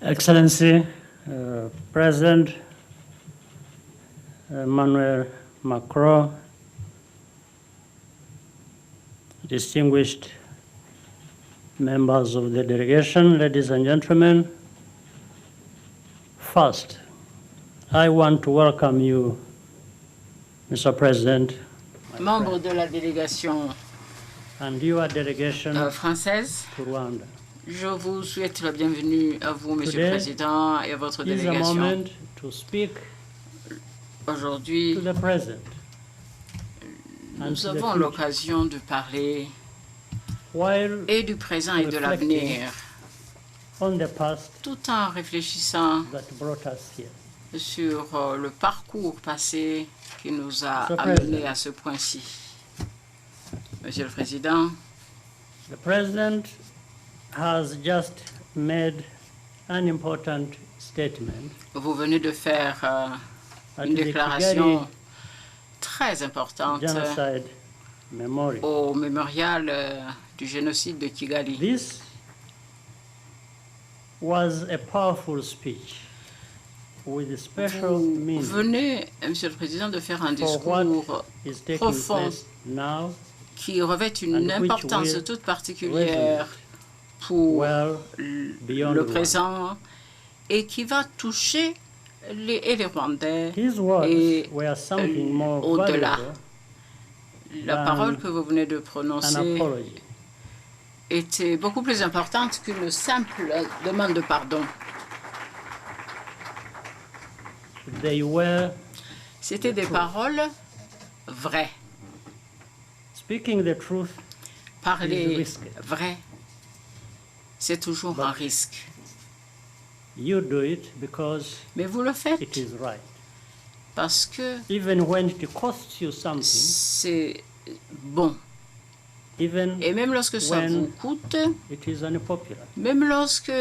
Excellency, President Emmanuel Macron, distinguished members of the delegation, ladies and gentlemen, first, I want to welcome you, Mr. President, Membre de la délégation and your delegation française, to Rwanda. je vous souhaite la bienvenue à vous, Monsieur le Today Président, et à votre This is a délégation. moment to speak Aujourd'hui, to the President and nous to the avons future, l'occasion de parler while et du présent et de l'avenir, on the past tout en réfléchissant that brought us here. sur le parcours passé qui nous a Mr. amenés President. à ce point-ci. Monsieur le Président, The President has just made an important statement vous venez de faire at une the déclaration Kigali très importante Genocide Memorial. au mémorial du génocide de Kigali. This was a powerful speech with a special Vous meaning venez, Monsieur le Président, de faire un for what discours is taking profond place now qui revêt une and which importance will toute particulière pour well beyond le Rwanda. présent et qui va toucher les Rwandais His words et were something more au-delà. valuable La than parole que vous venez de an prononcer apology. était beaucoup plus importante qu'une simple demande de pardon. They were C'était des paroles vraies. speaking the truth is Parler risky. vrai, c'est toujours un risque. You do it because Mais vous le faites it is right. parce que Even when it costs you something, c'est bon. even Et même lorsque ça when vous coûte, it is unpopular. même lorsque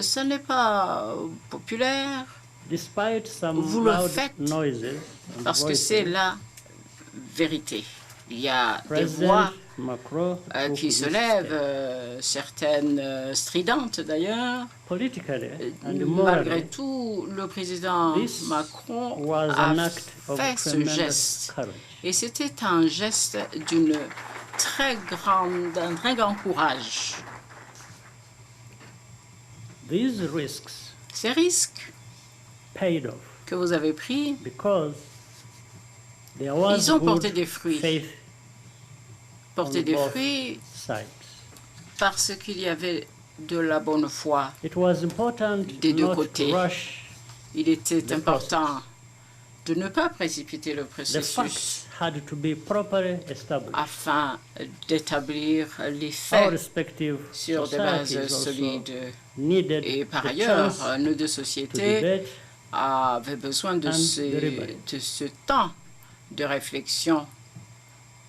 ça n'est pas populaire, Despite some Vous le loud faites noises and parce que c'est voices, la vérité. Il y a des President voix Macron took qui se this lèvent, step. certaines stridentes d'ailleurs. Politically and Malgré morally, tout, le président this Macron was an a act of fait ce tremendous geste. courage. Et c'était un geste d'un très grand courage. These risks Ces risques paid off que vous avez pris, because there was ils ont porté good des fruits. faith Porté on des both fruits sides. parce qu'il y avait de la bonne foi. It was important Des deux not côtés. to rush. Il était The important de ne pas précipiter le The processus facts had to be properly established. afin d'établir les Our faits respective sur des bases societies also solides. needed Et par the ailleurs, chance nos deux to sociétés debate avaient besoin de and ce temps de réflexion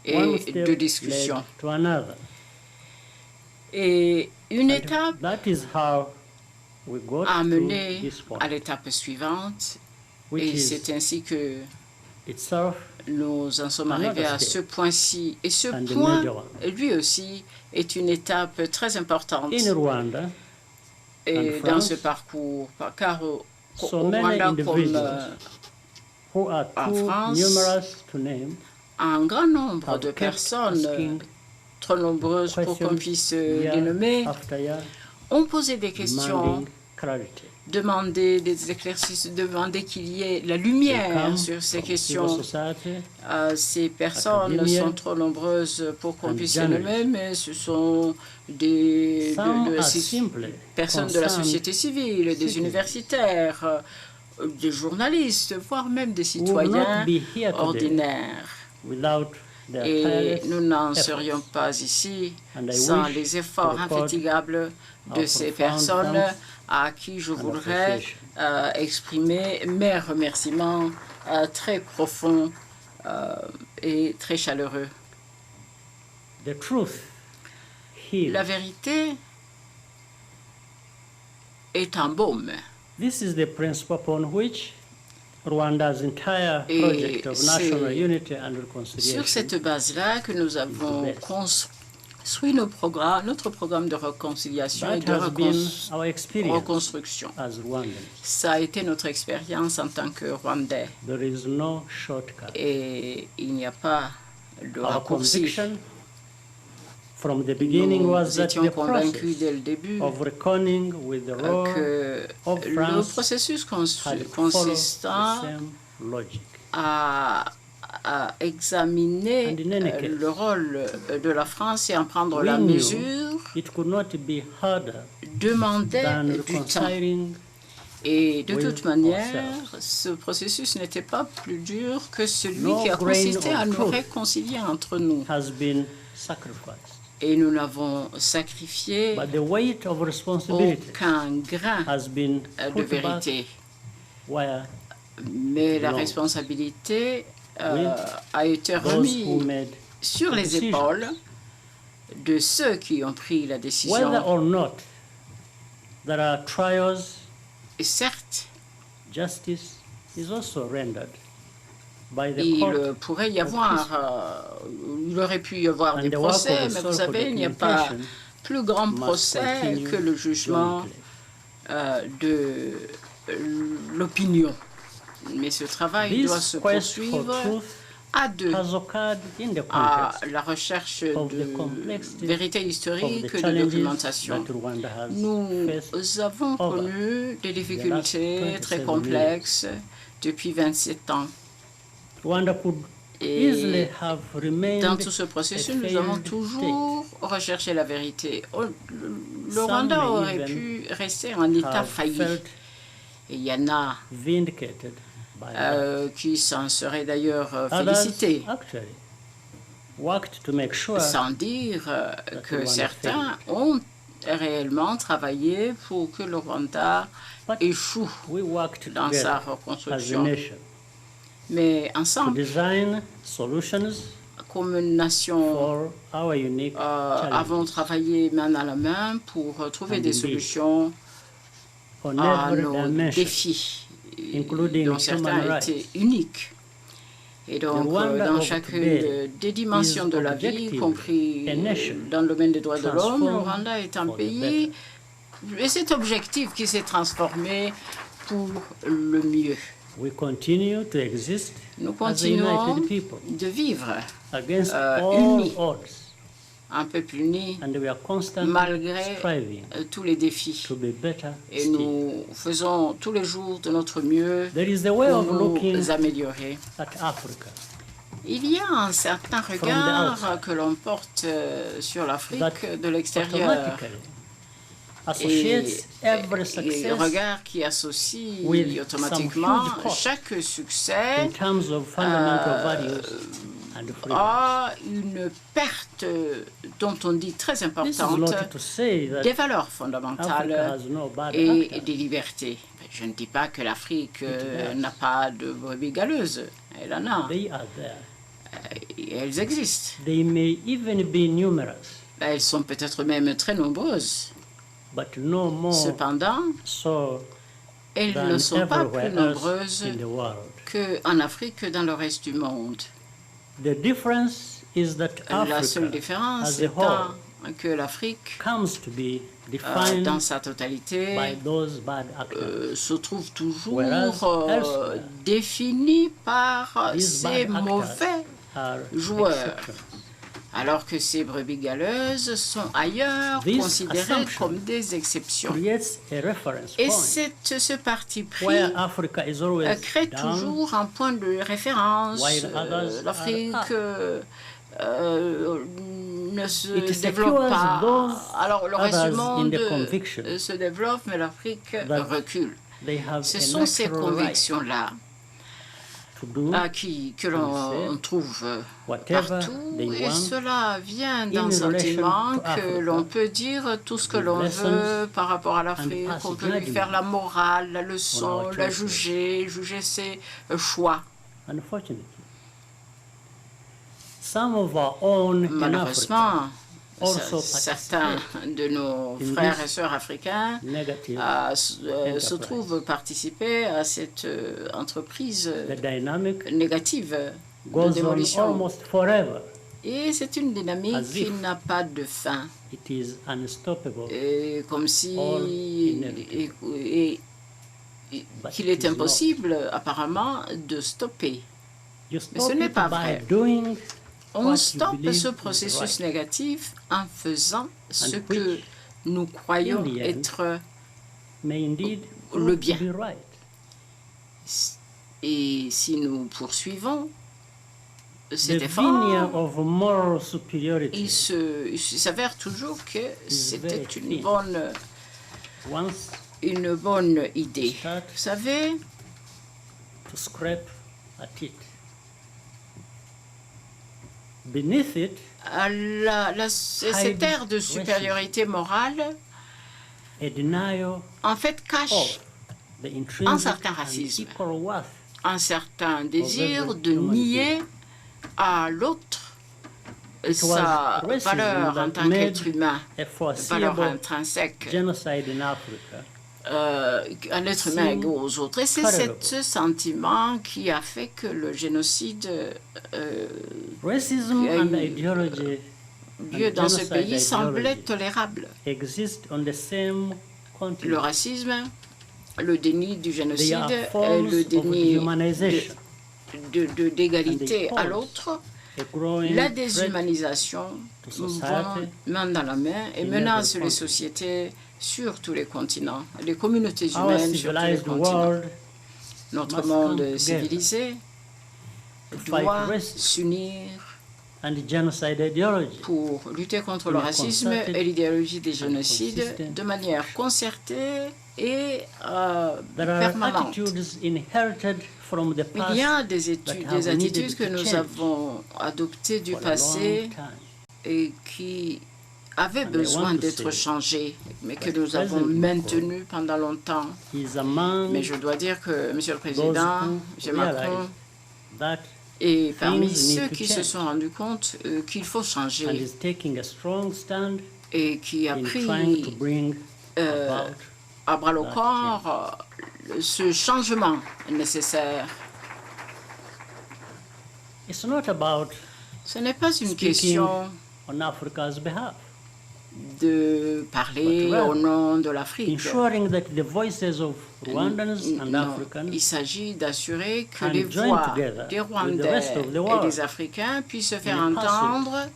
one et step de discussion. led to another. Et une And étape that is how we got a to mené this point, à l'étape suivante. which Et is c'est ainsi que itself nous en sommes Another arrivés à step. ce point-ci. Et ce And a point, major one. lui aussi, est une étape très importante in Rwanda. et and dans France, ce parcours. Car au So many Rwanda, comme individuals who are en too France, numerous to name un grand nombre have de kept personnes, asking trop nombreuses pour questions qu'on puisse year les nommer, after year, ont posé des questions, demanding clarity. demandé des éclaircissements, demandé qu'il y ait la They lumière come sur ces from civil questions. society, Ces personnes academia, sont trop nombreuses pour qu'on and puisse les nommer, journalists. mais ce sont des Some are ces simply personnes de la concerned société civile, des citizens universitaires, des journalistes, voire même des who will not citoyens be here today ordinaires. without their Et tireless nous n'en efforts. serions pas ici And I sans wish les to efforts record infatigables de our ces profound personnes thanks à qui je and voudrais appreciation. exprimer mes remerciements très profonds et très chaleureux. The truth heals. La vérité est un baume. This is the principle upon which Rwanda's entire Et project of national c'est unity and Sur reconciliation cette base-là que nous avons based. suit notre programme de réconciliation et That de has been our experience reconstruction. as Rwandans. Ça a été notre expérience en tant que Rwandais. There is no shortcut. Et il n'y a pas de Our raccourci. conviction from the beginning was Nous that étions the convaincus process dès le début of reckoning with the role que of le France processus had followed the consistant same logic. à examiner And in any case, le rôle de la France et en prendre we la knew mesure it could not be harder demandait than du temps. reconciling Et de with toute manière, ourselves. ce processus n'était pas plus dur que celui No qui a grain consisté à of nous truth réconcilier entre nous. has been sacrificed. Et nous n'avons sacrifié But the weight of responsibility aucun grain has been de put back vérité. where Mais la belongs. responsabilité With a été those who remise made sur the les decision. épaules de ceux qui ont pris la décision. Whether or not there are trials, Et certes, justice is also rendered by the il court pourrait y of avoir, il aurait pu y avoir and des the work of procès, mais vous historical savez, il n'y a pas documentation plus grand must procès continue que le jugement jointly. de l'opinion. Mais ce travail doit se This quest for poursuivre truth à deux, has occurred in the à context la recherche of the de complexity vérité of the historique, de challenges documentation. that Rwanda has Nous faced avons over connu des difficultés 27 très years. complexes depuis 27 ans. Rwanda could Et easily have remained dans tout ce processus, a nous avons failed toujours recherché la vérité. Le Some Rwanda may aurait even pu rester en état have failli. felt Et il y en a vindicated by that. qui s'en seraient d'ailleurs Others félicités, actually worked to make sure sans dire que Rwanda certains ont réellement travaillé pour que le Rwanda But échoue we worked dans sa together as a reconstruction. nation Mais to ensemble, design solutions comme une nation, for our unique avons challenges travaillé main dans la main pour trouver And des indeed, solutions on à every nos dimension. défis, including dont certains human étaient rights. uniques. Et donc, The Rwanda dans of chacune today des dimensions is de la vie, y objectively compris a nation dans le domaine des droits de l'homme, le transformed Rwanda est un for the pays, et cet objectif qui s'est transformé pour le mieux. We continue to exist Nous as a continuons united people de vivre against all unis, odds, un peuple uni, and we are constantly malgré striving tous les défis. to be better Et still. nous faisons tous les jours de notre mieux There is a way pour of looking nous améliorer. at Africa Il y a un certain the regard outside que l'on porte sur l'Afrique that de l'extérieur. automatically associates every Et success regard qui associe with automatiquement some huge cost chaque in succès terms of fundamental values and freedom. a une perte dont on dit très This is importante not to say des that valeurs Africa fondamentales has no bad et actors. des libertés. Je ne dis pas que l'Afrique n'a pas de brebis galeuses. Elle en a. They are there. Et elles existent. They may even be numerous, Elles sont peut-être même très nombreuses. but no more Cependant, so elles than ne sont pas plus everywhere else nombreuses in the world. qu'en Afrique que dans le reste du monde. The difference is that La seule Africa différence as a étant whole que l'Afrique, comes to be defined dans sa totalité, by those bad actors. se trouve toujours Whereas elsewhere, définie par These ces bad actors mauvais are joueurs. exceptions. Alors que ces brebis galeuses sont ailleurs This considérées assumption comme des exceptions. Creates a reference Et point ce parti pris where Africa is always crée down, toujours un point de référence. while others L'Afrique are ne se It développe secures pas. those Alors le reste du others in monde the conviction se développe, mais l'Afrique that recule. they have Ce a sont ces natural right convictions-là to do que l'on trouve whatever partout, they et want cela vient d'un in relation sentiment to que Africa. l'on peut dire tout ce que Give l'on lessons veut par rapport à l'Afrique, pass qu'on peut lui judgment faire la morale, la on leçon, our la choices. juger ses choix. Unfortunately, some of our own in Africa Malheureusement, also certains de nos in frères this et sœurs africains negative se enterprise. trouvent participer à cette entreprise the dynamic négative de goes on démolition. almost forever Et c'est une dynamique As qui if n'a pas de fin, it is unstoppable, comme si or inevitable. But qu'il it est is not. impossible apparemment de stopper. You Mais ce stop n'est it pas by vrai. doing On what you stoppe believe ce is processus right, négatif en faisant ce and que which, nous croyons in the end, être may indeed le prove to bien. be right. Et si nous poursuivons The cet veneer effort, of moral superiority, il s'avère toujours que c'était very thin. Once une bonne idée. start Vous savez, to scrape at it. Beneath it, cette ère de supériorité morale, a denial en fait, cache of the un intrinsic certain and racisme, equal worth un certain désir every de human nier à l'autre It was sa racism valeur en that tant made qu'être humain, a valeur foreseeable intrinsèque, genocide in Africa. un être humain Seem égaux aux autres. Et c'est tolerable. ce sentiment qui a fait que le génocide Racism Il y a and eu, ideology lieu dans ce genocide pays semblait ideology tolérable. exist on the same Le continent. racisme, le déni du They génocide are et forms le of déni dehumanization, d'égalité And they à pose l'autre, a growing la threat déshumanisation to vont society main dans la main et in menace every les country. sociétés sur tous les continents, les communautés Our humaines sur tous les civilized continents. world Notre must monde come together civilisé to fight doit racism s'unir and genocide ideology. pour lutter contre le In a racisme concerted et l'idéologie des and génocides consistent de manière concertée et There are permanente. attitudes inherited from the Il past y a des have attitudes needed que to nous change avons adoptées du for a passé long time. et qui avaient And I besoin want to d'être say changées, mais que that nous avons President maintenues pendant longtemps. He's among Mais je dois dire que, Monsieur le those Président, who M. Macron realize that est parmi things need ceux to qui se change. sont rendus compte qu'il faut and changer is taking a strong stand et qui a in trying to pris bring about à bras le that corps ce changement nécessaire. It's not about Ce n'est pas une speaking question on Africa's behalf, de parler But rather, au nom de l'Afrique. ensuring that the voices of Rwandans and Non, Africans il s'agit d'assurer que can les join voix together des with the Rwandais rest of the et world des Africains puissent se faire in the pursuit entendre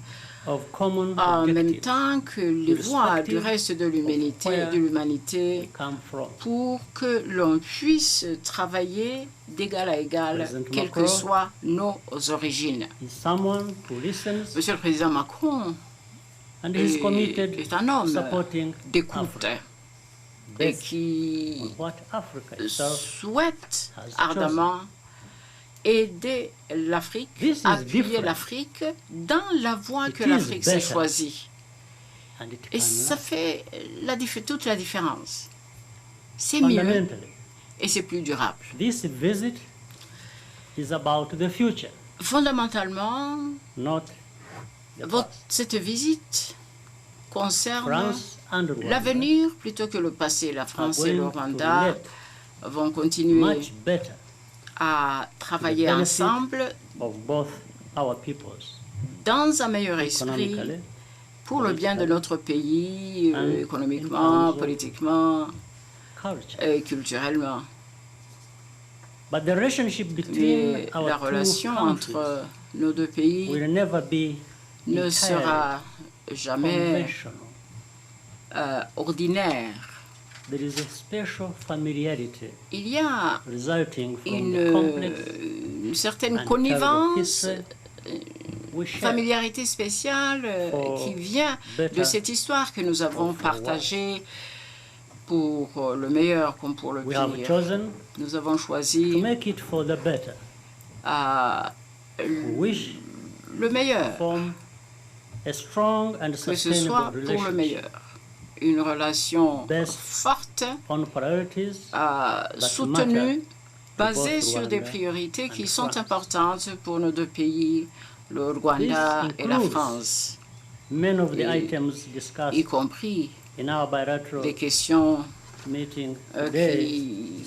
of common en même objectives temps que les voix du irrespective reste de where l'humanité come from. pour que l'on puisse travailler d'égal à égal, President quelles que Macron soient nos origines. Is someone who listens Monsieur le Président Macron and is committed est un to homme supporting d'écoute Africa, et based qui on what Africa itself souhaite has ardemment aider l'Afrique, This is appuyer different. l'Afrique dans la voie It que is l'Afrique s'est better. choisie. and it Et can ça last fait toute la différence. C'est mieux fundamentally. et c'est plus durable. This visit is about the future, Fondamentalement, not the past. cette visite concerne France and Rwanda l'avenir plutôt que le passé. La are France et le going to Rwanda relate vont continuer much better à travailler benefit ensemble of both our peoples, dans un meilleur esprit economically, pour le bien de notre pays, And économiquement, in terms of politiquement culture. et culturellement. But the relationship between Mais our la two relation countries entre nos deux pays will never be ne entirely sera jamais conventional. ordinaire. There is a special familiarity Il y a resulting from the complex une certaine and terrible connivence, history we share. familiarité spéciale For qui vient de better cette histoire que nous avons or for partagée pour le meilleur comme pour le We have pire. chosen Nous avons to choisi make it for the better. We wish le to meilleur, form a strong and que ce soit sustainable pour le relationship meilleur. Une relation Based forte, on priorities soutenue, basée both sur des Rwanda priorités qui and sont France. importantes pour nos deux pays, le Rwanda This et la includes France, many of the Et- items discussed y compris in our bilateral des questions meeting today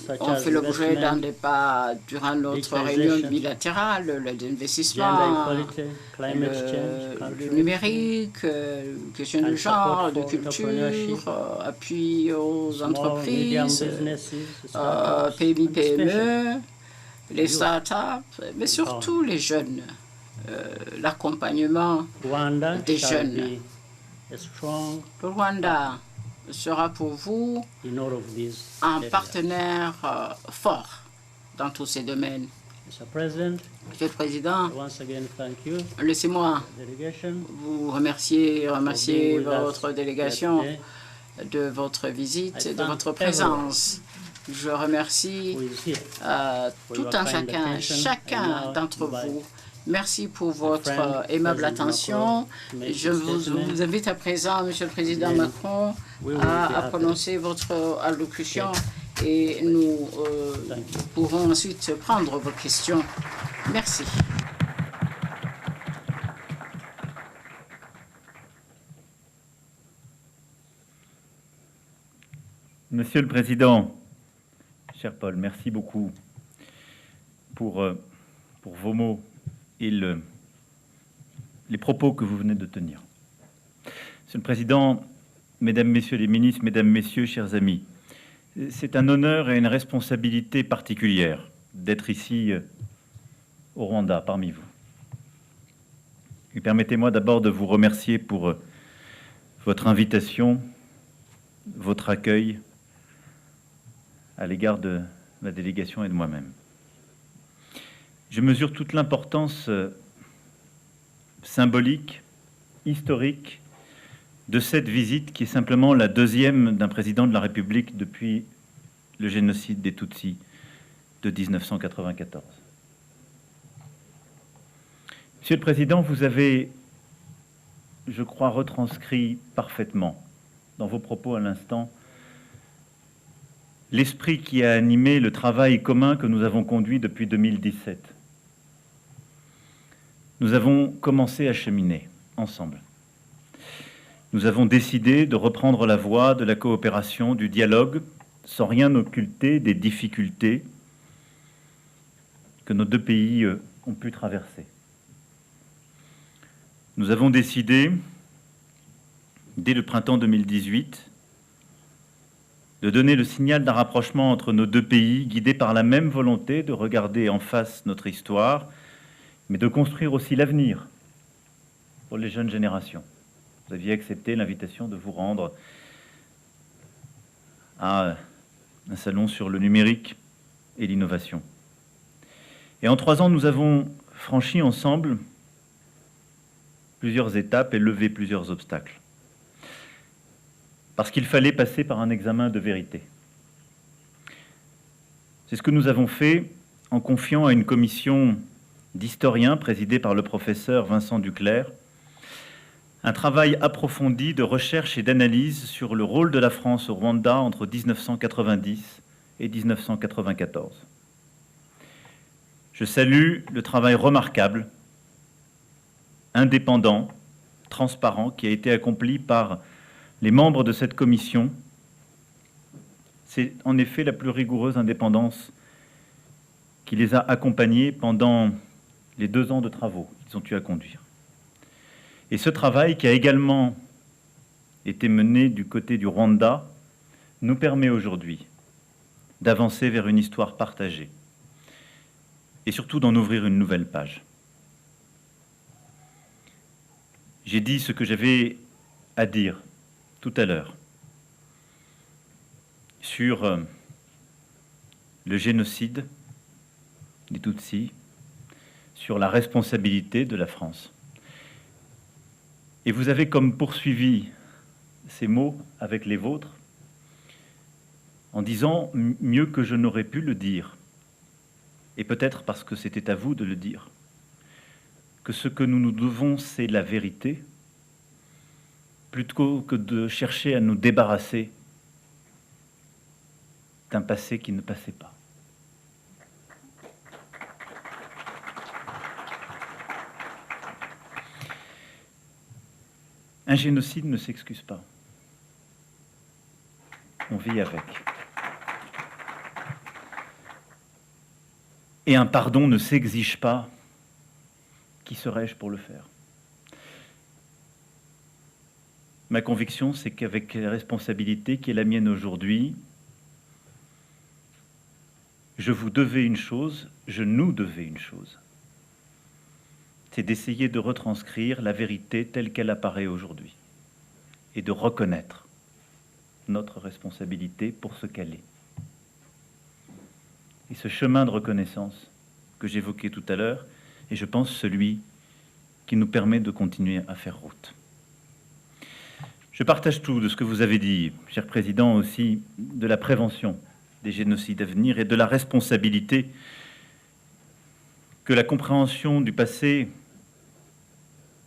such ont as fait l'objet d'un investment, débat durant notre réunion digitalization, bilatérale, gender l'investissement, equality, climate change, le culture, numérique, question de and support genre, de for culture, entrepreneurship, appui aux small, medium entreprises, businesses, startups, PMI, and especially PME, les youth startups, mais surtout empowerment. les jeunes, l'accompagnement Rwanda des shall jeunes. be a strong Le partner Rwanda sera pour vous in all of these un areas. partenaire fort dans tous ces domaines. Mr. President, Monsieur le Président, I once again thank you, laissez-moi delegation, vous remercier for being with us votre here délégation today. de votre visite, I de thank votre présence. Je remercie Who is here for tout your un kind attention. chacun I now d'entre invite vous. Merci pour my votre friend, aimable President attention. Macron, to make Je his vous statement. invite à présent, Monsieur le Président Then Macron, we will be à happy. prononcer votre allocution et nous Thank you. pourrons ensuite prendre vos questions. Merci. Monsieur le Président, cher Paul, merci beaucoup pour vos mots et les propos que vous venez de tenir. Monsieur le Président, Mesdames, Messieurs les ministres, Mesdames, Messieurs, chers amis, c'est un honneur et une responsabilité particulière d'être ici au Rwanda, parmi vous. Et permettez-moi d'abord de vous remercier pour votre invitation, votre accueil à l'égard de la délégation et de moi-même. Je mesure toute l'importance symbolique, historique, de cette visite qui est simplement la deuxième d'un président de la République depuis le génocide des Tutsis de 1994. Monsieur le Président, vous avez, je crois, retranscrit parfaitement dans vos propos à l'instant l'esprit qui a animé le travail commun que nous avons conduit depuis 2017. Nous avons commencé à cheminer ensemble. Nous avons décidé de reprendre la voie de la coopération, du dialogue, sans rien occulter des difficultés que nos deux pays ont pu traverser. Nous avons décidé, dès le printemps 2018, de donner le signal d'un rapprochement entre nos deux pays, guidés par la même volonté de regarder en face notre histoire, mais de construire aussi l'avenir pour les jeunes générations. Vous aviez accepté l'invitation de vous rendre à un salon sur le numérique et l'innovation. Et en 3 ans, nous avons franchi ensemble plusieurs étapes et levé plusieurs obstacles. Parce qu'il fallait passer par un examen de vérité. C'est ce que nous avons fait en confiant à une commission d'historiens présidée par le professeur Vincent Duclerc un travail approfondi de recherche et d'analyse sur le rôle de la France au Rwanda entre 1990 et 1994. Je salue le travail remarquable, indépendant, transparent, qui a été accompli par les membres de cette commission. C'est en effet la plus rigoureuse indépendance qui les a accompagnés pendant les 2 ans de travaux qu'ils ont eu à conduire. Et ce travail, qui a également été mené du côté du Rwanda, nous permet aujourd'hui d'avancer vers une histoire partagée et surtout d'en ouvrir une nouvelle page. J'ai dit ce que j'avais à dire tout à l'heure sur le génocide des Tutsis, sur la responsabilité de la France. Et vous avez comme poursuivi ces mots avec les vôtres en disant mieux que je n'aurais pu le dire, et peut-être parce que c'était à vous de le dire, que ce que nous nous devons, c'est la vérité, plutôt que de chercher à nous débarrasser d'un passé qui ne passait pas. Un génocide ne s'excuse pas. On vit avec. et un pardon ne s'exige pas, qui serais-je pour le faire? Ma conviction, c'est qu'avec la responsabilité qui est la mienne aujourd'hui, je vous devais une chose, je nous devais une chose. C'est d'essayer de retranscrire la vérité telle qu'elle apparaît aujourd'hui et de reconnaître notre responsabilité pour ce qu'elle est. Et ce chemin de reconnaissance que j'évoquais tout à l'heure est, je pense, celui qui nous permet de continuer à faire route. Je partage tout de ce que vous avez dit, cher Président, aussi de la prévention des génocides à venir et de la responsabilité que la compréhension du passé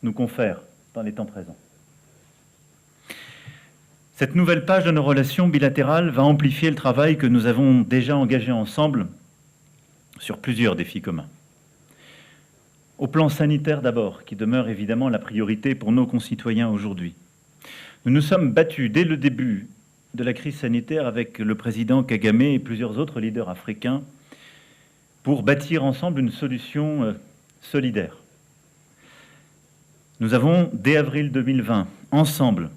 nous confère dans les temps présents. Cette nouvelle page de nos relations bilatérales va amplifier le travail que nous avons déjà engagé ensemble sur plusieurs défis communs. Au plan sanitaire d'abord, qui demeure évidemment la priorité pour nos concitoyens aujourd'hui. Nous nous sommes battus dès le début de la crise sanitaire avec le président Kagame et plusieurs autres leaders africains pour bâtir ensemble une solution solidaire. Nous avons, dès avril 2020, ensemble,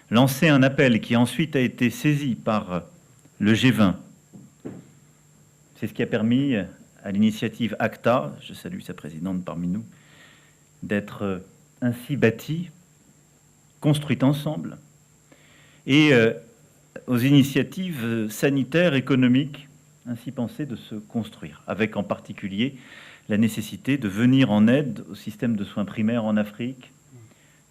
lancé un appel qui ensuite a été saisi par le G20. C'est ce qui a permis à l'initiative ACTA, je salue sa présidente parmi nous, d'être ainsi bâtie, construite ensemble, et aux initiatives sanitaires, économiques, ainsi pensées de se construire, avec en particulier la nécessité de venir en aide au système de soins primaires en Afrique,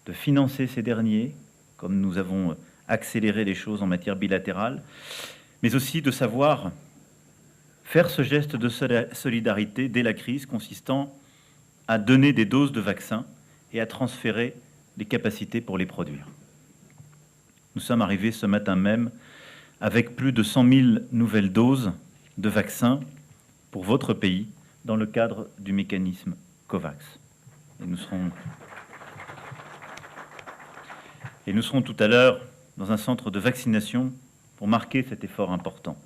de financer ces derniers, comme nous avons accéléré les choses en matière bilatérale, mais aussi de savoir faire ce geste de solidarité dès la crise, consistant à donner des doses de vaccins et à transférer les capacités pour les produire. Nous sommes arrivés ce matin même avec plus de 100 000 nouvelles doses de vaccins pour votre pays dans le cadre du mécanisme COVAX. Et nous serons tout à l'heure dans un centre de vaccination pour marquer cet effort important.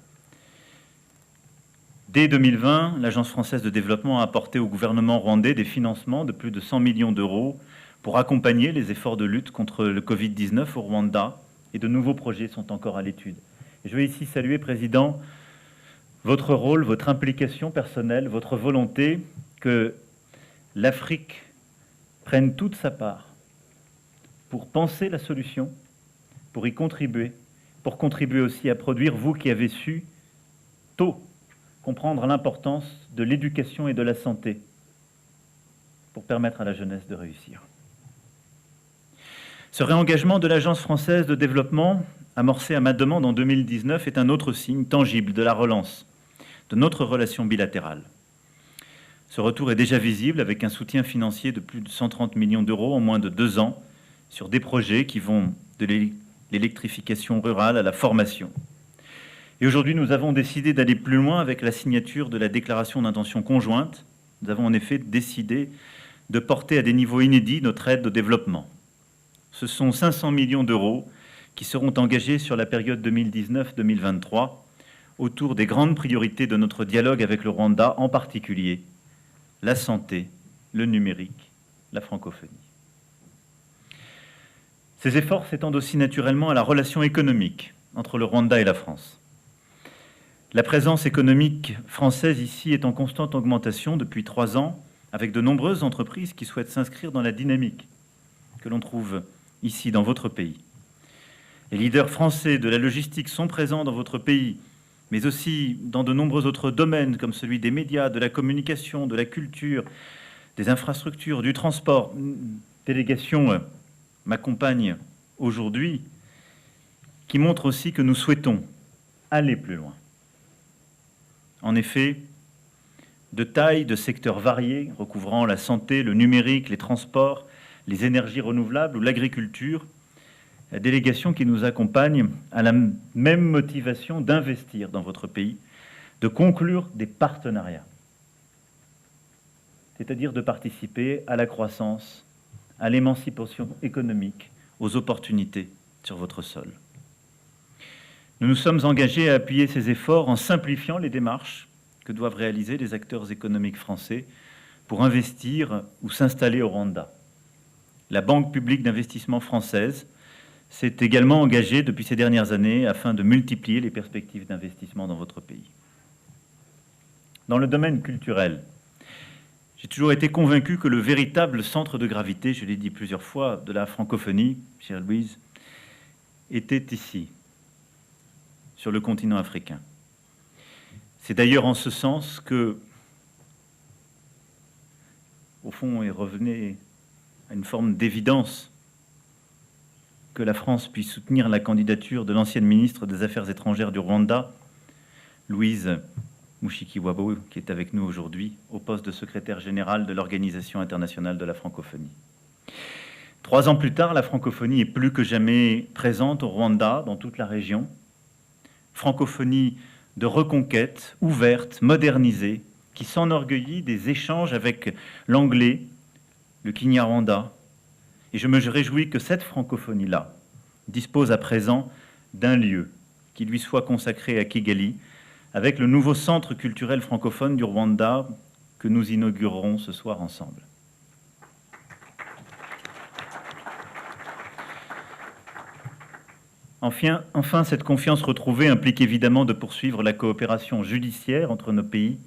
Dès 2020, l'Agence française de développement a apporté au gouvernement rwandais des financements de plus de 100 millions d'euros pour accompagner les efforts de lutte contre le Covid-19 au Rwanda, et de nouveaux projets sont encore à l'étude. Et je veux ici saluer, Président, votre rôle, votre implication personnelle, votre volonté que l'Afrique prenne toute sa part pour penser la solution, pour y contribuer, pour contribuer aussi à produire, vous qui avez su tôt comprendre l'importance de l'éducation et de la santé pour permettre à la jeunesse de réussir. Ce réengagement de l'Agence française de développement, amorcé à ma demande en 2019, est un autre signe tangible de la relance de notre relation bilatérale. Ce retour est déjà visible avec un soutien financier de plus de 130 millions d'euros en moins de 2 ans sur des projets qui vont de l'électrification rurale à la formation. Et aujourd'hui, nous avons décidé d'aller plus loin avec la signature de la déclaration d'intention conjointe. Nous avons en effet décidé de porter à des niveaux inédits notre aide au développement. Ce sont 500 millions d'euros qui seront engagés sur la période 2019-2023 autour des grandes priorités de notre dialogue avec le Rwanda, en particulier la santé, le numérique, la francophonie. Ces efforts s'étendent aussi naturellement à la relation économique entre le Rwanda et la France. La présence économique française ici est en constante augmentation depuis 3 ans, avec de nombreuses entreprises qui souhaitent s'inscrire dans la dynamique que l'on trouve ici dans votre pays. Les leaders français de la logistique sont présents dans votre pays, mais aussi dans de nombreux autres domaines comme celui des médias, de la communication, de la culture, des infrastructures, du transport. Une délégation m'accompagne aujourd'hui qui montre aussi que nous souhaitons aller plus loin. En effet, de taille, de secteurs variés, recouvrant la santé, le numérique, les transports, les énergies renouvelables ou l'agriculture, la délégation qui nous accompagne a la même motivation d'investir dans votre pays, de conclure des partenariats, c'est-à-dire de participer à la croissance, à l'émancipation économique, aux opportunités sur votre sol. Nous nous sommes engagés à appuyer ces efforts en simplifiant les démarches, que doivent réaliser les acteurs économiques français pour investir ou s'installer au Rwanda. La Banque publique d'investissement française s'est également engagée depuis ces dernières années afin de multiplier les perspectives d'investissement dans votre pays. Dans le domaine culturel, j'ai toujours été convaincu que le véritable centre de gravité, je l'ai dit plusieurs fois, de la francophonie, chère Louise, était ici, sur le continent africain. C'est d'ailleurs en ce sens que, au fond, il revenait à une forme d'évidence que la France puisse soutenir la candidature de l'ancienne ministre des Affaires étrangères du Rwanda, Louise Mushikiwabo, qui est avec nous aujourd'hui, au poste de secrétaire général de l'Organisation internationale de la francophonie. 3 ans plus tard, la francophonie est plus que jamais présente au Rwanda, dans toute la région. Francophonie de reconquête, ouverte, modernisée, qui s'enorgueillit des échanges avec l'anglais, le Kinyarwanda. Et je me réjouis que cette francophonie-là dispose à présent d'un lieu qui lui soit consacré à Kigali, avec le nouveau centre culturel francophone du Rwanda que nous inaugurerons ce soir ensemble. Enfin, cette confiance retrouvée implique évidemment de poursuivre la coopération judiciaire entre nos pays,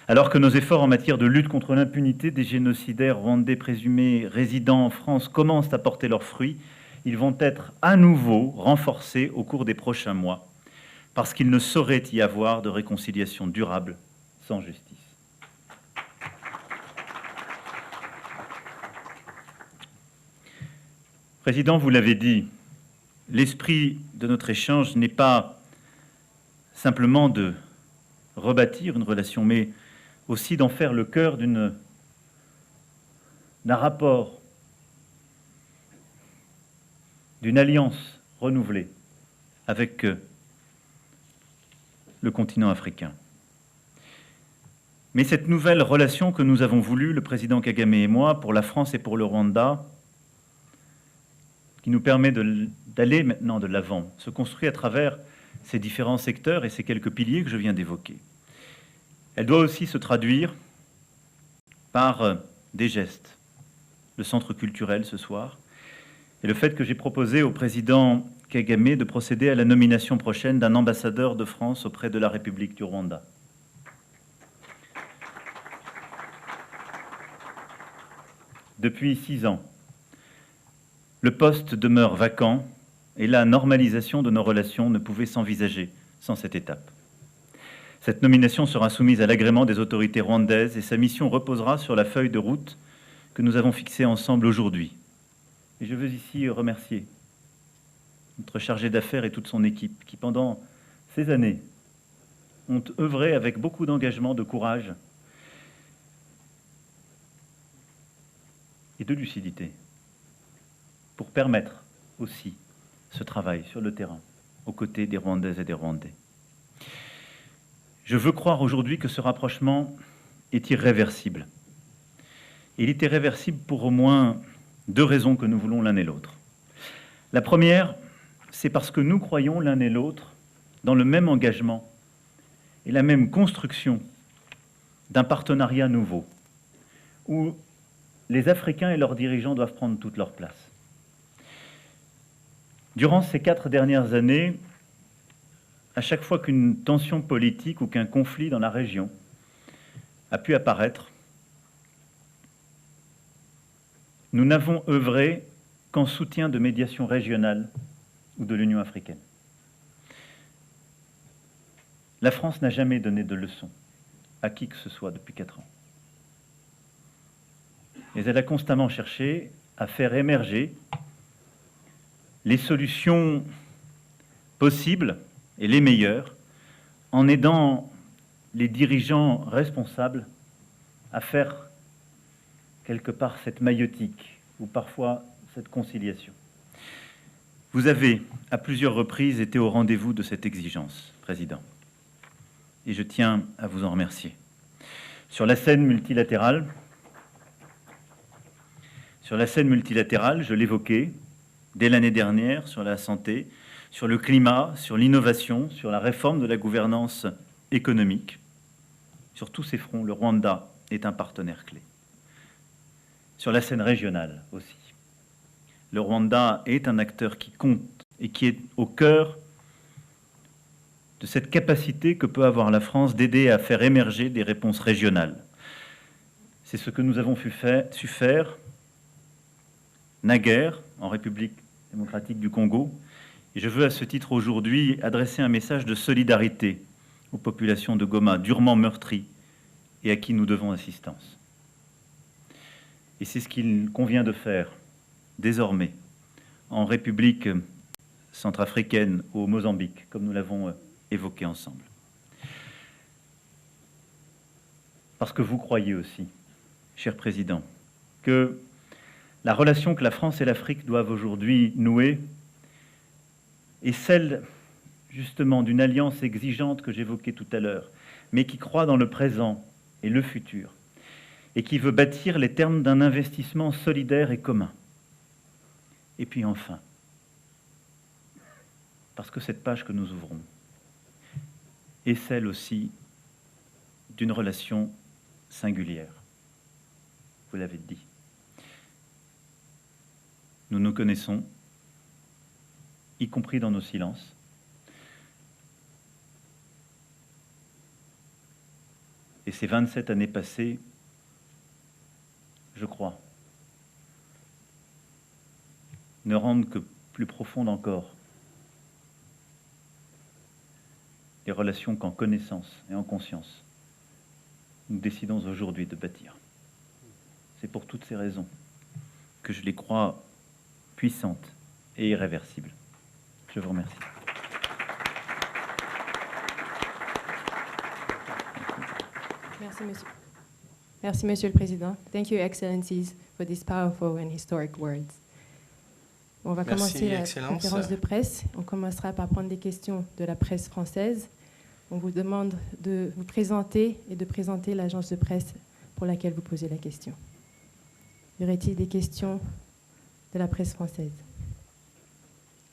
alors que nos efforts en matière de lutte contre l'impunité des génocidaires rwandais présumés résidant en France commencent à porter leurs fruits. Ils vont être à nouveau renforcés au cours des prochains mois, parce qu'il ne saurait y avoir de réconciliation durable sans justice. Président, vous l'avez dit, l'esprit de notre échange n'est pas simplement de rebâtir une relation, mais aussi d'en faire le cœur d'un rapport, d'une alliance renouvelée avec le continent africain. Mais cette nouvelle relation que nous avons voulu, le président Kagame et moi, pour la France et pour le Rwanda, qui nous permet d'aller maintenant de l'avant, se construit à travers ces différents secteurs et ces quelques piliers que je viens d'évoquer. Elle doit aussi se traduire par des gestes. Le centre culturel ce soir, et le fait que j'ai proposé au président Kagame de procéder à la nomination prochaine d'un ambassadeur de France auprès de la République du Rwanda. Depuis 6 ans, le poste demeure vacant et la normalisation de nos relations ne pouvait s'envisager sans cette étape. Cette nomination sera soumise à l'agrément des autorités rwandaises et sa mission reposera sur la feuille de route que nous avons fixée ensemble aujourd'hui. Et je veux ici remercier notre chargé d'affaires et toute son équipe qui, pendant ces années, ont œuvré avec beaucoup d'engagement, de courage et de lucidité pour permettre aussi ce travail sur le terrain, aux côtés des Rwandaises et des Rwandais. Je veux croire aujourd'hui que ce rapprochement est irréversible. Il est irréversible pour au moins 2 raisons que nous voulons l'un et l'autre. La première, c'est parce que nous croyons l'un et l'autre dans le même engagement et la même construction d'un partenariat nouveau, où les Africains et leurs dirigeants doivent prendre toute leur place. Durant ces 4 dernières années, à chaque fois qu'une tension politique ou qu'un conflit dans la région a pu apparaître, nous n'avons œuvré qu'en soutien de médiation régionale ou de l'Union africaine. La France n'a jamais donné de leçons à qui que ce soit depuis 4 ans. Mais elle a constamment cherché à faire émerger les solutions possibles et les meilleures en aidant les dirigeants responsables à faire quelque part cette maïeutique ou parfois cette conciliation. Vous avez à plusieurs reprises été au rendez-vous de cette exigence, Président, et je tiens à vous en remercier. Sur la scène multilatérale, je l'évoquais dès l'année dernière, sur la santé, sur le climat, sur l'innovation, sur la réforme de la gouvernance économique. Sur tous ces fronts, le Rwanda est un partenaire clé. Sur la scène régionale aussi. Le Rwanda est un acteur qui compte et qui est au cœur de cette capacité que peut avoir la France d'aider à faire émerger des réponses régionales. C'est ce que nous avons su faire naguère en République démocratique du Congo. Et je veux à ce titre aujourd'hui adresser un message de solidarité aux populations de Goma, durement meurtries et à qui nous devons assistance. Et c'est ce qu'il convient de faire désormais en République centrafricaine ou au Mozambique, comme nous l'avons évoqué ensemble. Parce que vous croyez aussi, cher Président, que la relation que la France et l'Afrique doivent aujourd'hui nouer est celle, justement, d'une alliance exigeante que j'évoquais tout à l'heure, mais qui croit dans le présent et le futur, et qui veut bâtir les termes d'un investissement solidaire et commun. Et puis enfin, parce que cette page que nous ouvrons est celle aussi d'une relation singulière. Vous l'avez dit. Nous nous connaissons, y compris dans nos silences. Et ces 27 années passées, je crois, ne rendent que plus profondes encore les relations qu'en connaissance et en conscience, nous décidons aujourd'hui de bâtir. C'est pour toutes ces raisons que je les crois puissantes et irréversibles. Je vous remercie. Merci, monsieur. Merci, Monsieur le Président. Thank you, Excellencies, for these powerful and historic words. On va commencer la conférence de presse. On commencera par prendre des questions de la presse française. On vous demande de vous présenter et de présenter l'agence de presse pour laquelle vous posez la question. Y aurait-il des questions de la presse française?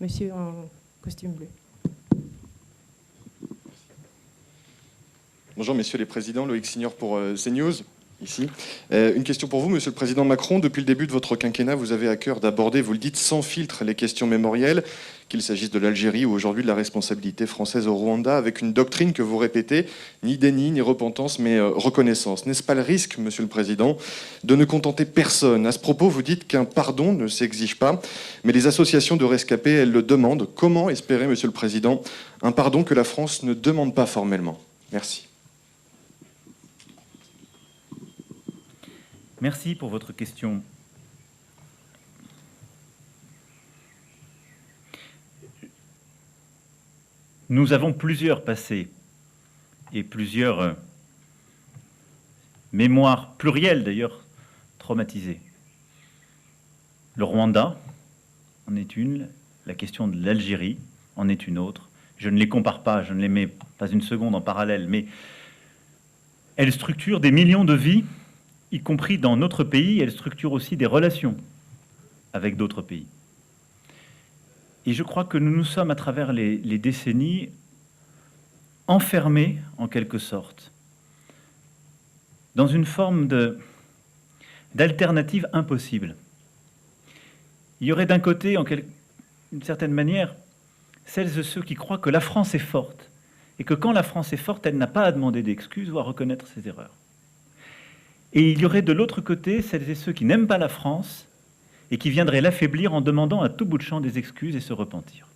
Monsieur en costume bleu. Bonjour, messieurs les présidents. Loïc Signor pour CNews, ici. Une question pour vous, monsieur le président Macron. Depuis le début de votre quinquennat, vous avez à cœur d'aborder, vous le dites, sans filtre, les questions mémorielles, qu'il s'agisse de l'Algérie ou aujourd'hui de la responsabilité française au Rwanda, avec une doctrine que vous répétez, ni déni, ni repentance, mais reconnaissance. N'est-ce pas le risque, monsieur le président, de ne contenter personne? À ce propos, vous dites qu'un pardon ne s'exige pas, mais les associations de rescapés, elles le demandent. Comment espérer, monsieur le président, un pardon que la France ne demande pas formellement? Merci. Merci pour votre question. Nous avons plusieurs passés et plusieurs mémoires plurielles d'ailleurs traumatisées. Le Rwanda en est une, la question de l'Algérie en est une autre. Je ne les compare pas, je ne les mets pas une seconde en parallèle, mais elles structurent des millions de vies, y compris dans notre pays. Elles structurent aussi des relations avec d'autres pays. Et je crois que nous nous sommes, à travers les décennies, enfermés, en quelque sorte, dans une forme d'alternative impossible. Il y aurait d'un côté, d'une certaine manière, celles et ceux qui croient que la France est forte, et que quand la France est forte, elle n'a pas à demander d'excuses ou à reconnaître ses erreurs. Et il y aurait de l'autre côté celles et ceux qui n'aiment pas la France et qui viendraient l'affaiblir en demandant à tout bout de champ des excuses et se repentir.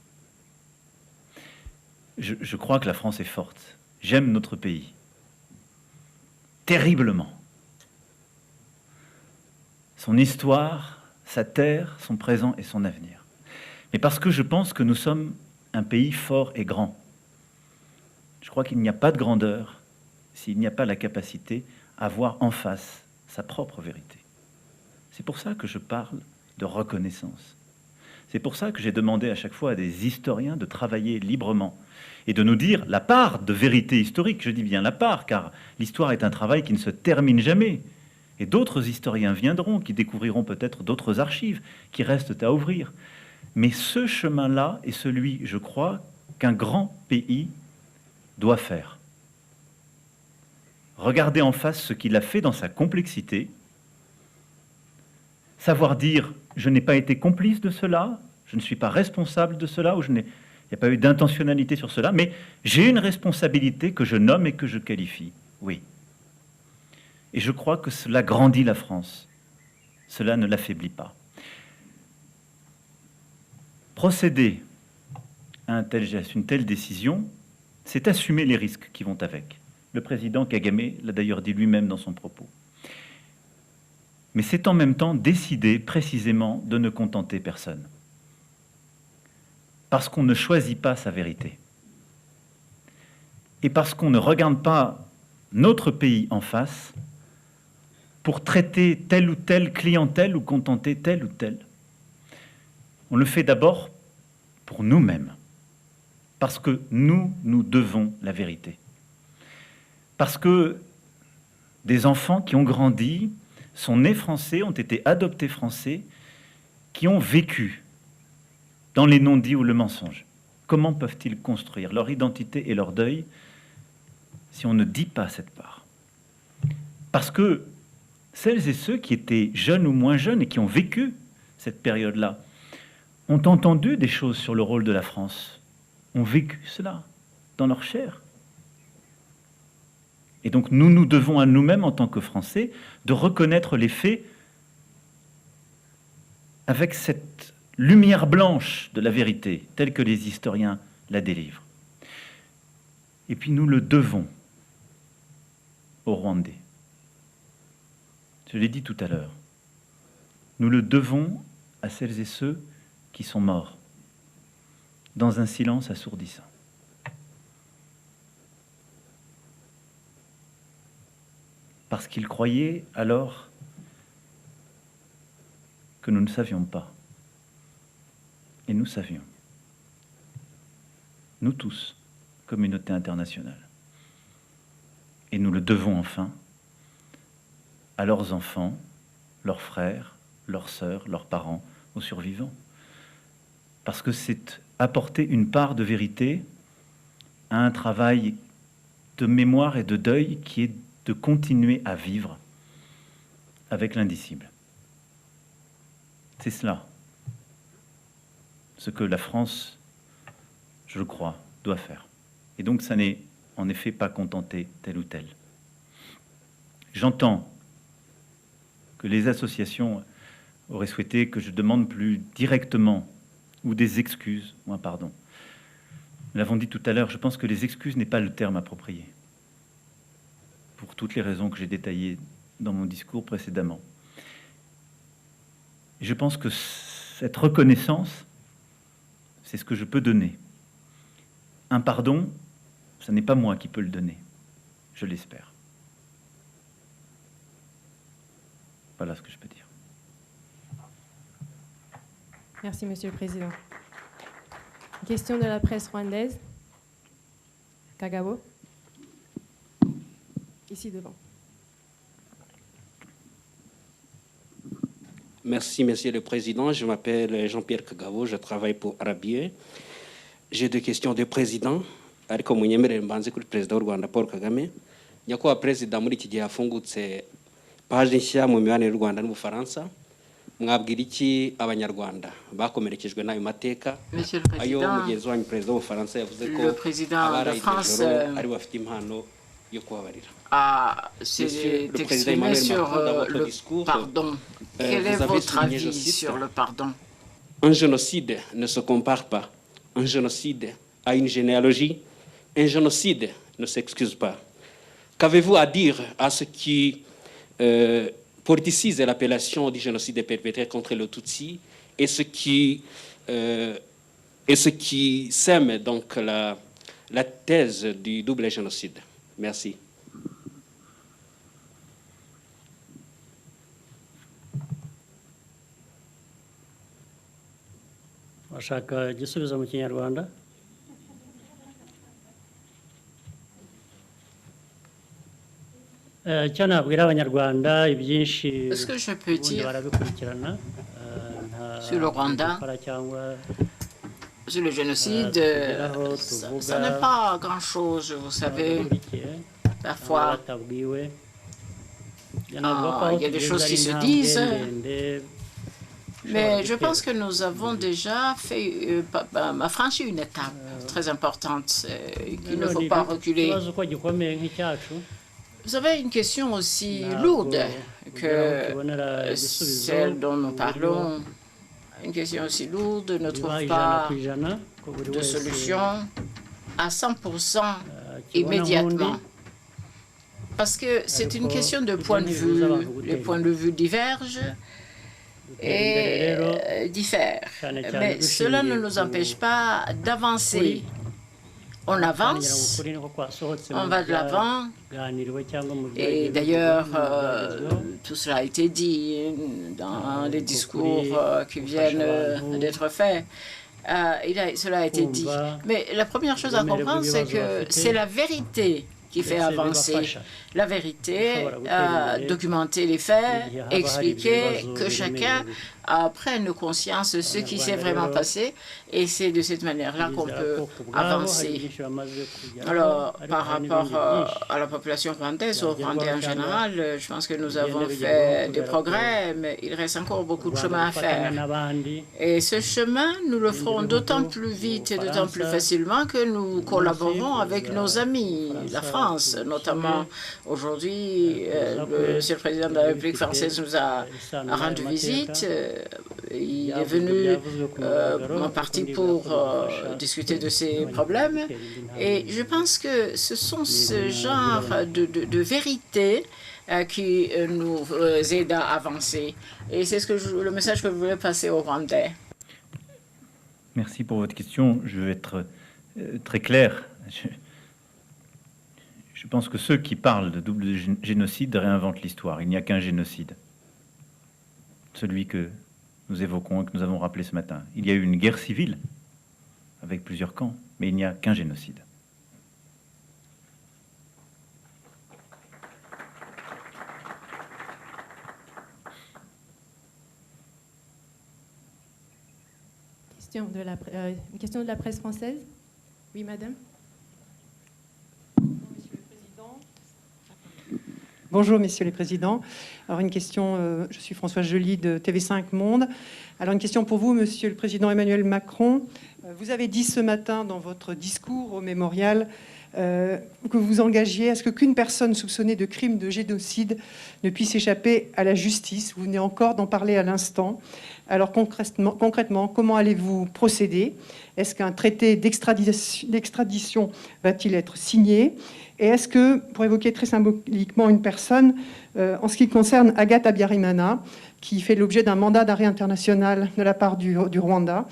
Je crois que la France est forte. J'aime notre pays. Terriblement. Son histoire, sa terre, son présent et son avenir. Mais parce que je pense que nous sommes un pays fort et grand. Je crois qu'il n'y a pas de grandeur s'il n'y a pas la capacité à voir en face sa propre vérité. C'est pour ça que je parle de reconnaissance. C'est pour ça que j'ai demandé à chaque fois à des historiens de travailler librement et de nous dire la part de vérité historique. Je dis bien la part, car l'histoire est un travail qui ne se termine jamais. Et d'autres historiens viendront, qui découvriront peut-être d'autres archives qui restent à ouvrir. Mais ce chemin-là est celui, je crois, qu'un grand pays doit faire. regarder en face ce qu'il a fait dans sa complexité, savoir dire « je n'ai pas été complice de cela, je ne suis pas responsable de cela, ou il n'y a pas eu d'intentionnalité sur cela, mais j'ai une responsabilité que je nomme et que je qualifie. » Oui. Et je crois que cela grandit la France. Cela ne l'affaiblit pas. Procéder à un tel geste, une telle décision, c'est assumer les risques qui vont avec. Le président Kagame l'a d'ailleurs dit lui-même dans son propos. Mais c'est en même temps décider précisément de ne contenter personne. Parce qu'on ne choisit pas sa vérité. Et parce qu'on ne regarde pas notre pays en face pour traiter telle ou telle clientèle ou contenter telle ou telle. On le fait d'abord pour nous-mêmes. Parce que nous devons la vérité. Parce que des enfants qui ont grandi, sont nés français, ont été adoptés français, qui ont vécu dans les non-dits ou le mensonge. Comment peuvent-ils construire leur identité et leur deuil si on ne dit pas cette part? Parce que celles et ceux qui étaient jeunes ou moins jeunes et qui ont vécu cette période-là ont entendu des choses sur le rôle de la France, ont vécu cela dans leur chair. Et donc nous devons à nous-mêmes, en tant que Français, de reconnaître les faits avec cette lumière blanche de la vérité, telle que les historiens la délivrent. Et puis nous le devons aux Rwandais. Je l'ai dit tout à l'heure. Nous le devons à celles et ceux qui sont morts, dans un silence assourdissant. Parce qu'ils croyaient alors que nous ne savions pas. Et nous savions. Nous tous, communauté internationale. Et nous le devons enfin à leurs enfants, leurs frères, leurs sœurs, leurs parents, aux survivants. Parce que c'est apporter une part de vérité à un travail de mémoire et de deuil qui est de continuer à vivre avec l'indicible. C'est cela, ce que la France, je le crois, doit faire. Et donc ça n'est en effet pas contenter tel ou tel. J'entends que les associations auraient souhaité que je demande plus directement ou des excuses ou un pardon. Nous l'avons dit tout à l'heure, je pense que les excuses n'est pas le terme approprié, pour toutes les raisons que j'ai détaillées dans mon discours précédemment. Et je pense que cette reconnaissance, c'est ce que je peux donner. Un pardon, ce n'est pas moi qui peux le donner, je l'espère. Voilà ce que je peux dire. Merci, Monsieur le Président. Question de la presse rwandaise. Kagabo. Ici devant. Merci, Monsieur le Président. Je m'appelle Jean-Pierre Kagabo, je travaille pour Arabier. J'ai deux questions de président. Ariko munyemerere mbanze kuri Perezida w'u Rwanda Paul Kagame. Nyakubahwa Perezida, muri iki gihe hafungutse paje nshya mu mibanire y'u Rwanda n'Ubufaransa. Mwabwira iki abanyarwanda bakomerekejwe n'ayo mateka? Ayo mugenzi wanyu Perezida w'Ubufaransa yavuze ko abaraye ijoro ari bafite impano yo kubabarira. C'est exprimé sur le pardon. Quel est votre avis sur le pardon? Un génocide ne se compare pas. Un génocide a une généalogie. Un génocide ne s'excuse pas. Qu'avez-vous à dire à ce qui politicise l'appellation du génocide perpétré contre le Tutsi et ce qui sème donc la thèse du double génocide? Merci. Washaka igisubizo mu Kinyarwanda? Icyo nabwira abanyarwanda ibyinshi barabikurikirana sur le Rwanda, sur le génocide, ça n'est pas grand-chose, vous savez. Parfois, il y a des choses qui se disent, mais je pense que nous avons déjà franchi une étape très importante qu'il ne faut pas reculer. Vous avez une question aussi lourde que celle dont nous parlons. Une question aussi lourde ne trouve pas de solution à 100% immédiatement. Parce que c'est une question de point de vue. Les points de vue divergent et diffèrent. Mais cela ne nous empêche pas d'avancer. On avance, on va de l'avant. Et d'ailleurs, tout cela a été dit dans les discours qui viennent d'être faits. Cela a été dit. Mais la première chose à comprendre, c'est que c'est la vérité qui fait avancer. La vérité, documenter les faits, expliquer que chacun prenne conscience de ce qui s'est vraiment passé, et c'est de cette manière-là qu'on peut avancer. Alors, par rapport à la population rwandaise, aux Rwandais en général, je pense que nous avons fait des progrès, mais il reste encore beaucoup de chemin à faire. Et ce chemin, nous le ferons d'autant plus vite et d'autant plus facilement que nous collaborons avec nos amis, la France, notamment. Aujourd'hui, Monsieur le Président de la République française nous a rendu visite. Il est venu en partie pour discuter de ces problèmes. Et je pense que ce sont ce genre de vérités qui nous aident à avancer. Et c'est le message que je voulais passer aux Rwandais. Merci pour votre question. Je vais être très clair. Je pense que ceux qui parlent de double génocide réinventent l'histoire. Il n'y a qu'un génocide. Celui que nous évoquons et que nous avons rappelé ce matin. Il y a eu une guerre civile avec plusieurs camps, mais il n'y a qu'un génocide. Une question de la presse française. Oui, madame. Bonjour, messieurs les présidents. Alors, une question, je suis Françoise Joly de TV5 Monde. Alors, une question pour vous, monsieur le président Emmanuel Macron. Vous avez dit ce matin dans votre discours au mémorial que vous vous engagiez à ce qu'une personne soupçonnée de crime de génocide ne puisse échapper à la justice. Vous venez encore d'en parler à l'instant. Alors, concrètement, comment allez-vous procéder? Est-ce qu'un traité d'extradition va-t-il être signé? Et est-ce que, pour évoquer très symboliquement une personne, en ce qui concerne Agathe Habyarimana, qui fait l'objet d'un mandat d'arrêt international de la part du Rwanda,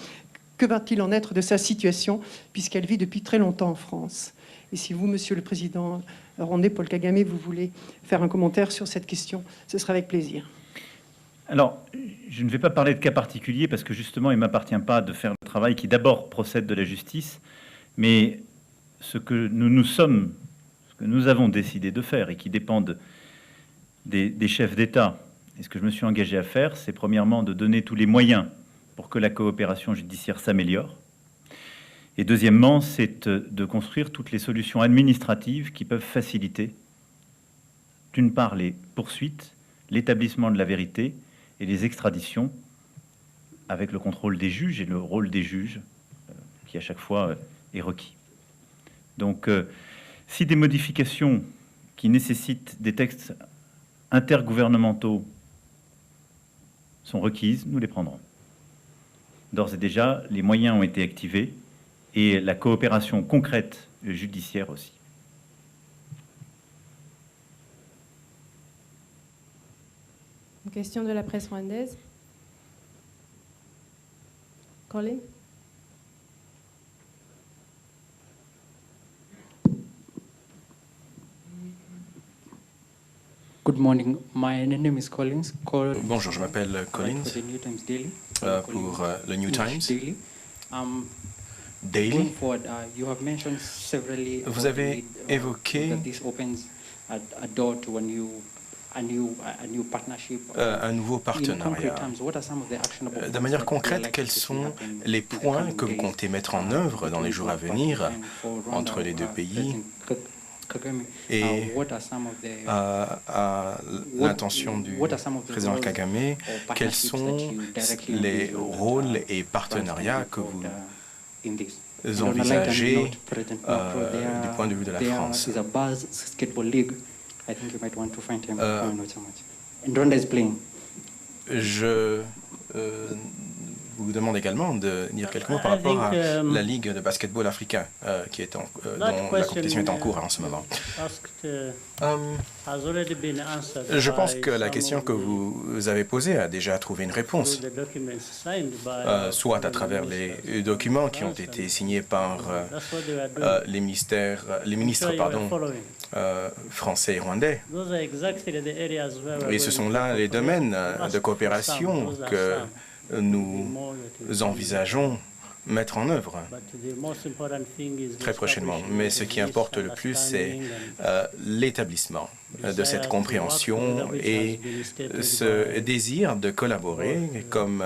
que va-t-il en être de sa situation, puisqu'elle vit depuis très longtemps en France? Et si vous, monsieur le président rwandais, Paul Kagame, vous voulez faire un commentaire sur cette question, ce sera avec plaisir. Alors, je ne vais pas parler de cas particuliers, parce que justement, il ne m'appartient pas de faire le travail qui d'abord procède de la justice, mais ce que nous avons décidé de faire et qui dépendent des chefs d'État, et ce que je me suis engagé à faire, c'est premièrement de donner tous les moyens pour que la coopération judiciaire s'améliore. Et deuxièmement, c'est de construire toutes les solutions administratives qui peuvent faciliter, d'une part, les poursuites, l'établissement de la vérité et les extraditions, avec le contrôle des juges et le rôle des juges, qui à chaque fois est requis. Donc, si des modifications qui nécessitent des textes intergouvernementaux sont requises, nous les prendrons. D'ores et déjà, les moyens ont été activés et la coopération concrète judiciaire aussi. Une question de la presse rwandaise. Colin? Good morning. My name is Collins. Bonjour, je m'appelle Collins pour le New Times Daily. Vous avez évoqué un nouveau partenariat. De manière concrète, quels sont les points que vous comptez mettre en œuvre dans les jours à venir entre les deux pays Et à l'intention du président Kagame, quels sont les rôles et partenariats que vous envisagez du point de vue de la France? Je vous demande également de dire quelques mots par rapport à la Ligue de basketball africain dont la compétition est en cours en ce moment. Je pense que la question que vous avez posée a déjà trouvé une réponse, soit à travers les documents qui ont été signés par les ministres français et rwandais. Et ce sont là les domaines de coopération que nous envisageons mettre en œuvre très prochainement. Mais ce qui importe le plus, c'est l'établissement de cette compréhension et ce désir de collaborer, comme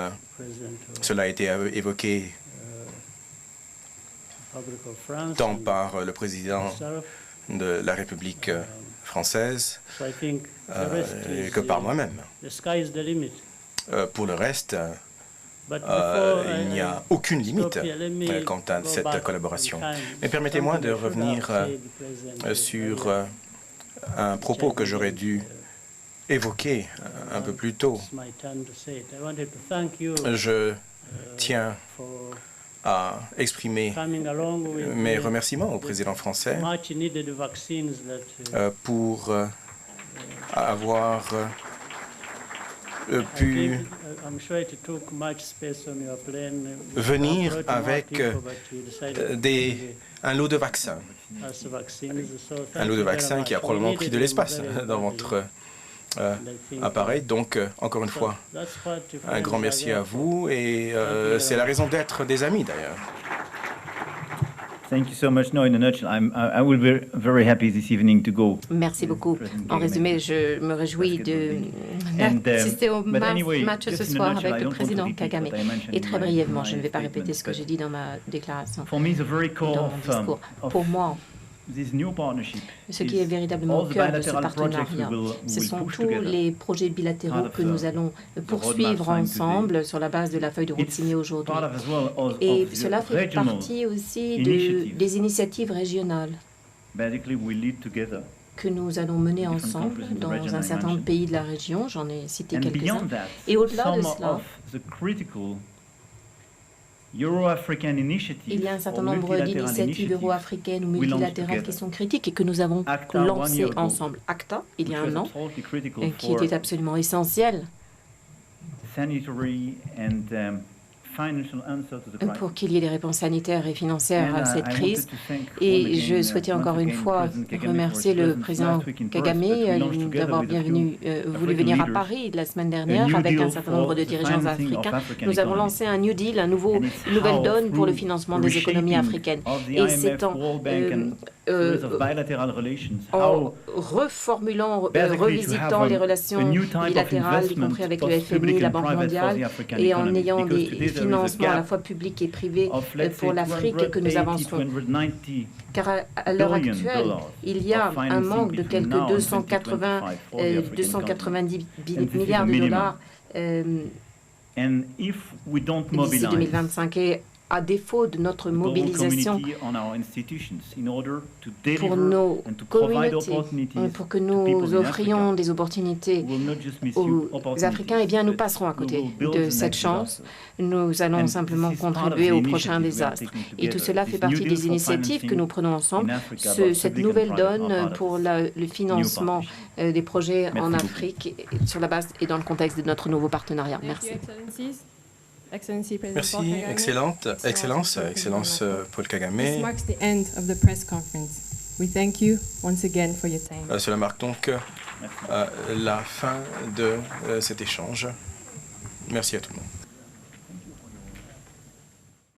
cela a été évoqué tant par le président de la République française que par moi-même. Pour le reste, il n'y a aucune limite quant à cette collaboration. Mais permettez-moi de revenir sur un propos que j'aurais dû évoquer un peu plus tôt. Je tiens à exprimer mes remerciements au président français pour avoir pu venir avec un lot de vaccins. Un lot de vaccins qui a probablement pris de l'espace dans votre appareil. Donc, encore une fois, un grand merci à vous et c'est la raison d'être des amis d'ailleurs. Thank you so much. No, in a nutshell, I will be very happy this evening to go. Merci beaucoup. En résumé, je me réjouis d'assister au match ce soir avec le président Kagame. Et très brièvement, je ne vais pas répéter ce que j'ai dit dans ma déclaration, dans mon discours. Pour moi, ce qui est véritablement au cœur de ce partenariat, ce sont tous les projets bilatéraux que nous allons poursuivre ensemble sur la base de la feuille de route signée aujourd'hui. Et cela fait partie aussi des initiatives régionales que nous allons mener ensemble dans un certain nombre de pays de la région. J'en ai cité quelques-uns. Et au-delà de cela, il y a un certain nombre d'initiatives euro-africaines ou multilatérales qui sont critiques et que nous avons lancées ensemble. ACTA, il y a un an, qui était absolument essentiel pour qu'il y ait des réponses sanitaires et financières à cette crise. Et je souhaitais encore une fois remercier le président Kagame d'avoir voulu venir à Paris la semaine dernière avec un certain nombre de dirigeants africains. Nous avons lancé un New Deal, une nouvelle donne pour le financement des économies africaines. Et c'est en reformulant, revisitant les relations bilatérales, y compris avec le FMI, la Banque mondiale, et en ayant des financements à la fois publics et privés pour l'Afrique que nous avancerons. Car à l'heure actuelle, il y a un manque de quelques 290 milliards de dollars d'ici 2025. Et à défaut de notre mobilisation pour nos communautés, pour que nous offrions des opportunités aux Africains, eh bien, nous passerons à côté de cette chance. Nous allons simplement contribuer au prochain désastre. Et tout cela fait partie des initiatives que nous prenons ensemble. Cette nouvelle donne pour le financement des projets en Afrique sur la base et dans le contexte de notre nouveau partenariat. Merci. Merci, Excellence Paul Kagame. Cela marque donc la fin de cet échange. Merci à tout le monde.